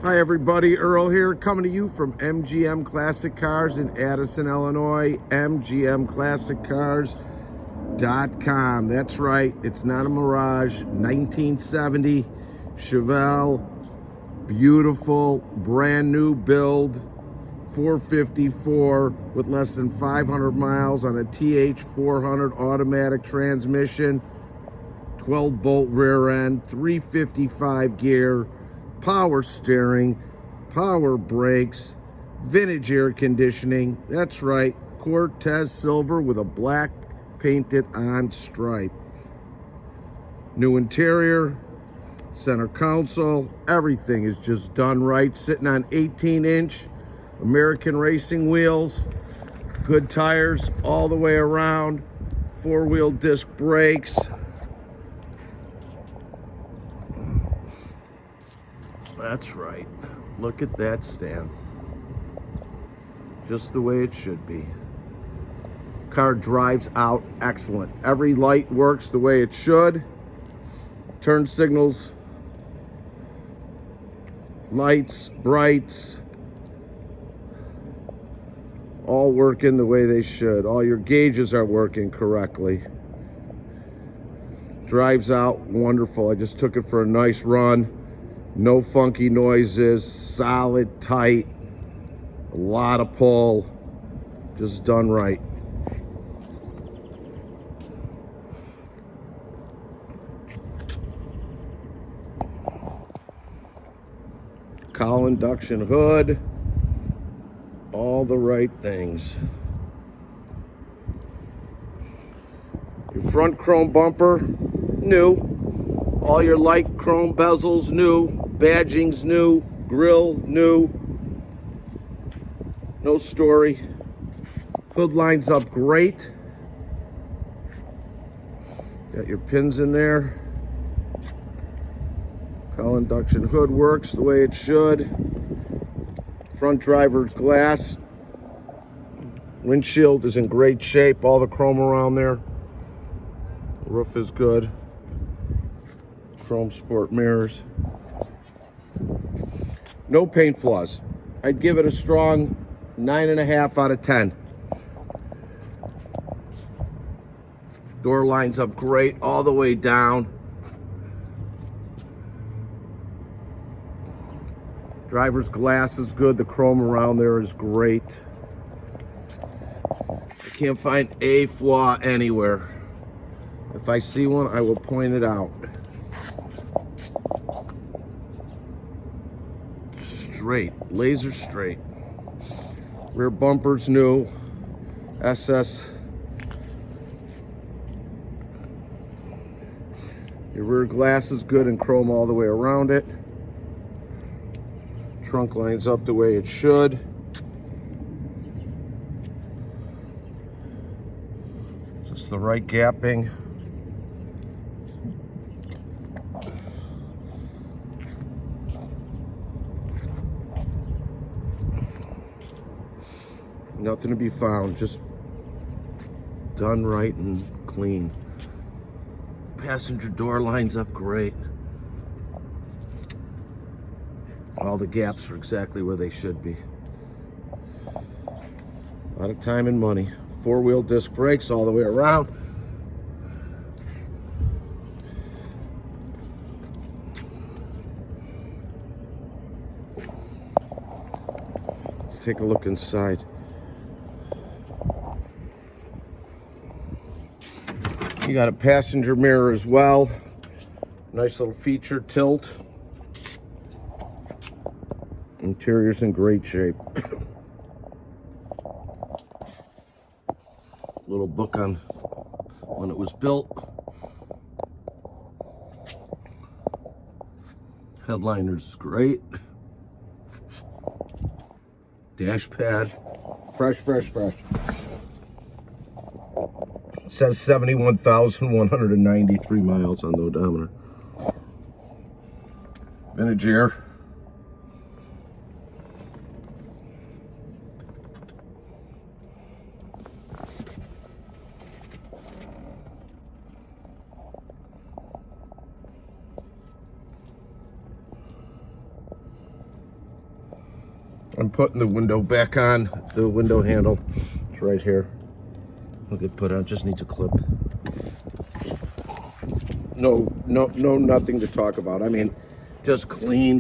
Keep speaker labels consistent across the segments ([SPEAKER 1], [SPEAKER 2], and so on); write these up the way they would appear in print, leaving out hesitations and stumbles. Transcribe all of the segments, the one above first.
[SPEAKER 1] Hi everybody, Earl here, coming to you from MGM Classic Cars in Addison, Illinois. MGMClassicCars.com. That's right, it's not a Mirage. 1970 Chevelle, beautiful, brand new build, 454 with less than 500 miles on a Th400 Automatic transmission, 12-bolt rear end, 355 gear, power steering, power brakes, vintage air conditioning. That's right, Cortez Silver with a black painted on stripe. New interior, center console, everything is just done right. Sitting on 18-inch American racing wheels, good tires all the way around, four-wheel disc brakes. That's right. Look at that stance. Just the way it should be. Car drives out excellent. Every light works the way it should. Turn signals, lights, brights, all working the way they should. All your gauges are working correctly. Drives out wonderful. I just took it for a nice run. No funky noises, solid, tight, a lot of pull, just done right. Cowl induction hood, all the right things. Your front chrome bumper, new. All your light chrome bezels, new. Badging's new. Grill, new. No story. Hood lines up great. Got your pins in there. Cowl induction hood works the way it should. Front driver's glass. Windshield is in great shape. All the chrome around there. Roof is good. Chrome sport mirrors. No paint flaws. I'd give it a strong 9.5 out of 10. Door lines up great all the way down. Driver's glass is good. The chrome around there is great. I can't find a flaw anywhere. If I see one, I will point it out. Straight, laser straight. Rear bumper's new. SS. Your rear glass is good and chrome all the way around it. Trunk lines up the way it should. Just the right gapping. Nothing to be found, just done right and clean. Passenger door lines up great. All the gaps are exactly where they should be. A lot of time and money. Four-wheel disc brakes all the way around. Take a look inside. You got a passenger mirror as well. Nice little feature tilt. Interior's in great shape. Little book on when it was built. Headliner's great. Dash pad, fresh. It says 71,193 miles on the odometer. Vintage air. I'm putting the window back on. The window handle, it's right here. It'll get put on, just needs a clip. No, nothing to talk about. I mean, just clean.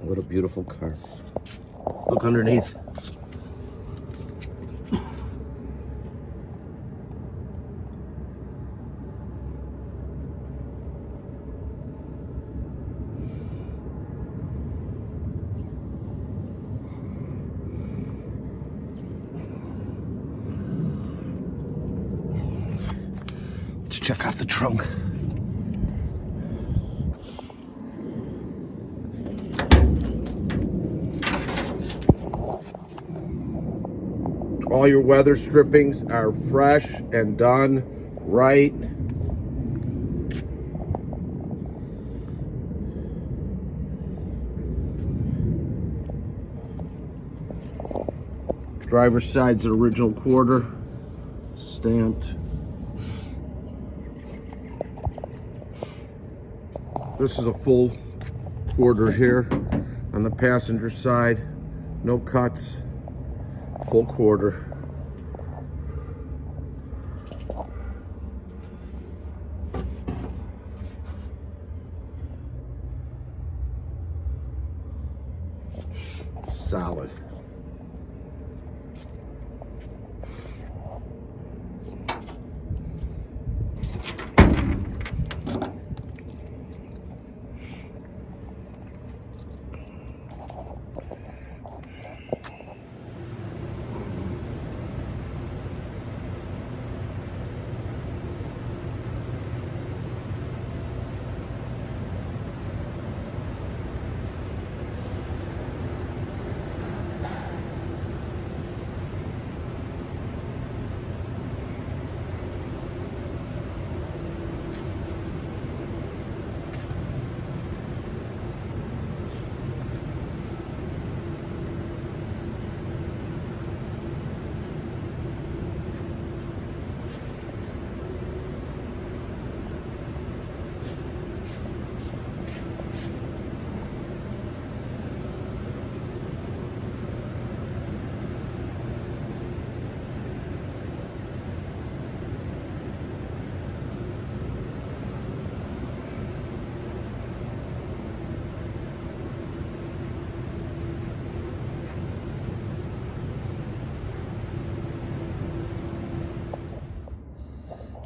[SPEAKER 1] What a beautiful car. Look underneath. Let's check out the trunk. All your weather strippings are fresh and done right. Driver's side's an original quarter, stamped. This is a full quarter here. On the passenger side, no cuts, full quarter. Solid.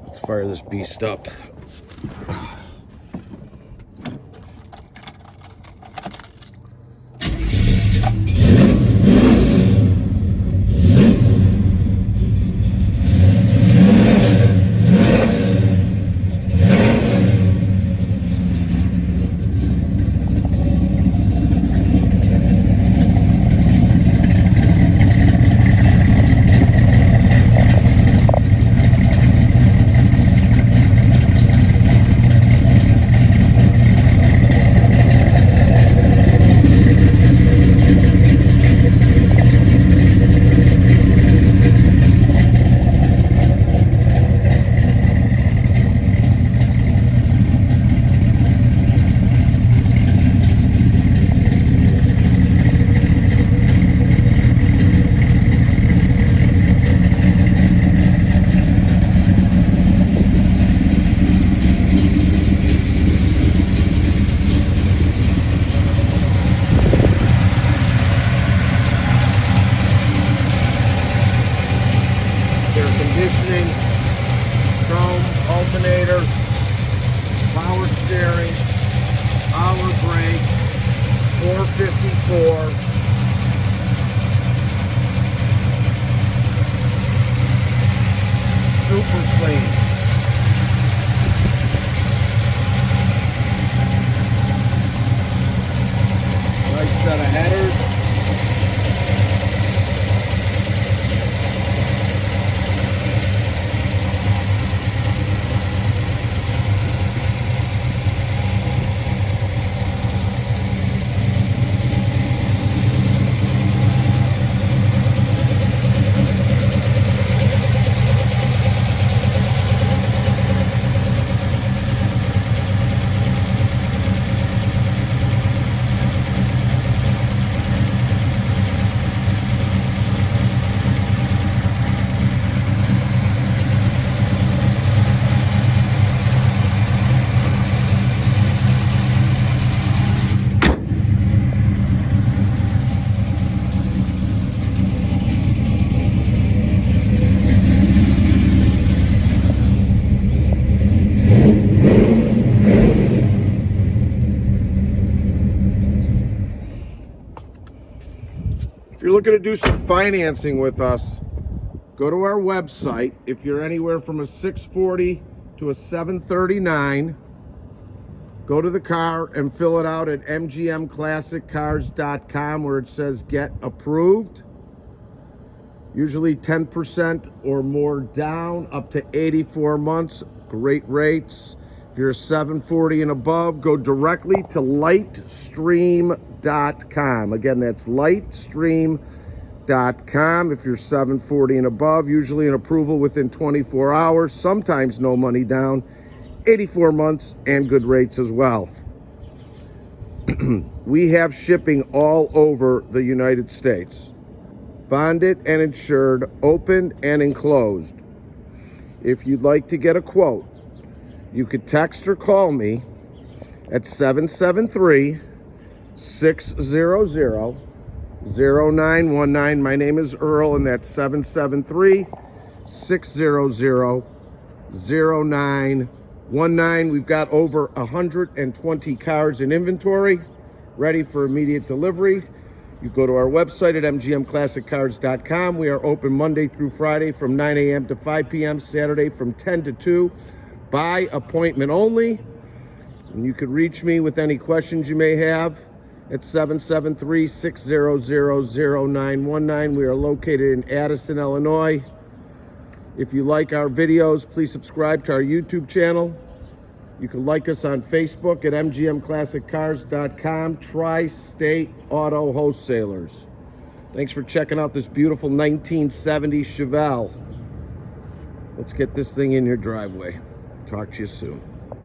[SPEAKER 1] Let's fire this beast up. Conditioning, chrome alternator, power steering, power brake, 454. Super clean. Nice set of headers. looking to do some financing with us, go to our website. If you're anywhere from a 640 to a 739, go to the car and fill it out at mgmclassiccars.com where it says get approved. Usually 10% or more down, up to 84 months. Great rates. If you're a 740 and above, go directly to lightstream.com. Again, that's lightstream.com. If you're 740 and above, usually an approval within 24 hours, sometimes no money down, 84 months, and good rates as well. We have shipping all over the United States. Bonded and insured, open and enclosed. If you'd like to get a quote, you could text or call me at 773-600-0919. My name is Earl, and that's 773-600-0919. We've got over 120 cars in inventory, ready for immediate delivery. You go to our website at mgmclassiccars.com. We are open Monday through Friday from 9 a.m. to 5 p.m., Saturday from 10 to 2, by appointment only. And you could reach me with any questions you may have at 773-600-0919. We are located in Addison, Illinois. If you like our videos, please subscribe to our YouTube channel. You can like us on Facebook at mgmclassiccars.com, Tri-State Auto Wholesalers. Thanks for checking out this beautiful 1970 Chevelle. Let's get this thing in your driveway. Talk to you soon.